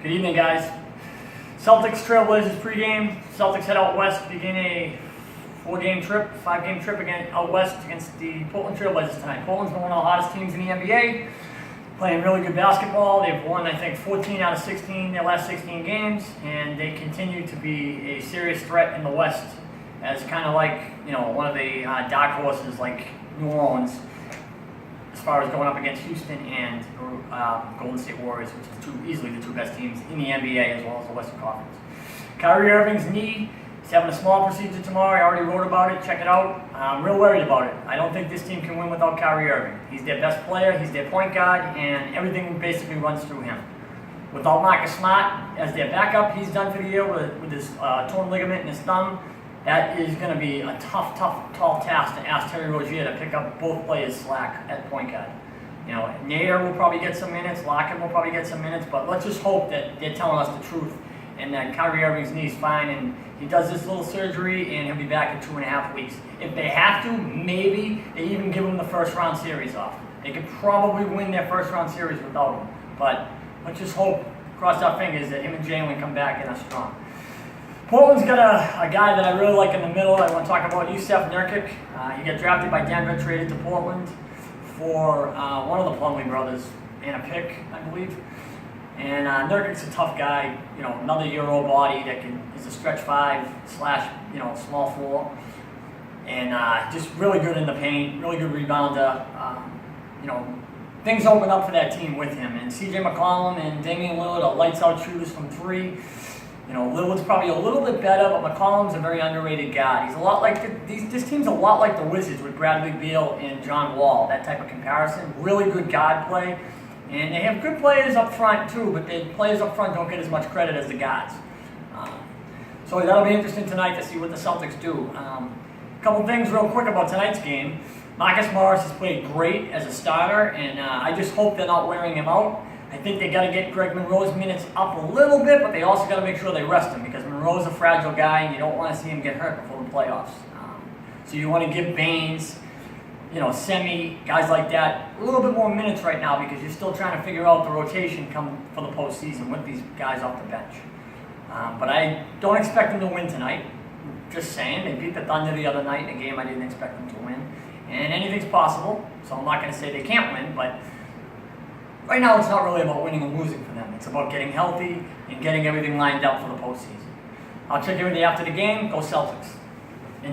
Good evening, guys. Celtics Trailblazers pregame. Celtics head out west, begin a 5-game trip again out west against the Portland Trailblazers tonight. Portland's one of the hottest teams in the NBA, playing really good basketball. They've won, I think, 14 out of 16 their last 16 games, and they continue to be a serious threat in the West as kind of like, one of the dark horses like New Orleans, as far as going up against Houston and Golden State Warriors, which is easily the two best teams in the NBA as well as the Western Conference. Kyrie Irving's knee, he's having a small procedure tomorrow. I already wrote about it. Check it out. I'm real worried about it. I don't think this team can win without Kyrie Irving. He's their best player. He's their point guard, and everything basically runs through him. Without Marcus Smart as their backup, he's done for the year with his torn ligament in his thumb. That is going to be a tall task to ask Terry Rozier to pick up both players' slack at point guard. Nader will probably get some minutes, Lockett will probably get some minutes, but let's just hope that they're telling us the truth and that Kyrie Irving's knee's fine and he does this little surgery and he'll be back in 2.5 weeks. If they have to, maybe they even give him the first round series off. They could probably win their first round series without him, but let's just hope, cross our fingers, that him and Jalen come back and are strong. Portland's got a guy that I really like in the middle. I want to talk about Jusuf Nurkic. He got drafted by Denver, traded to Portland for one of the Plumlee brothers and a pick, I believe. And Nurkic's a tough guy, another Euro body that is a stretch 5 / small 4. And just really good in the paint, really good rebounder. Things open up for that team with him. And CJ McCollum and Damian Lillard are lights out shooters from 3. Lillard's probably a little bit better, but McCollum's a very underrated guy. He's a lot like this team's a lot like the Wizards with Bradley Beal and John Wall. That type of comparison. Really good guard play, and they have good players up front too. But the players up front don't get as much credit as the guards. So that'll be interesting tonight to see what the Celtics do. A couple things real quick about tonight's game. Marcus Morris has played great as a starter, and I just hope they're not wearing him out. I think they got to get Greg Monroe's minutes up a little bit, but they also got to make sure they rest him because Monroe's a fragile guy and you don't want to see him get hurt before the playoffs. So you want to give Baines, Semi, guys like that, a little bit more minutes right now because you're still trying to figure out the rotation come for the postseason with these guys off the bench. But I don't expect them to win tonight. Just saying, they beat the Thunder the other night in a game I didn't expect them to win. And anything's possible, so I'm not going to say they can't win, but right now, it's not really about winning and losing for them. It's about getting healthy and getting everything lined up for the postseason. I'll check you in after the game. Go Celtics.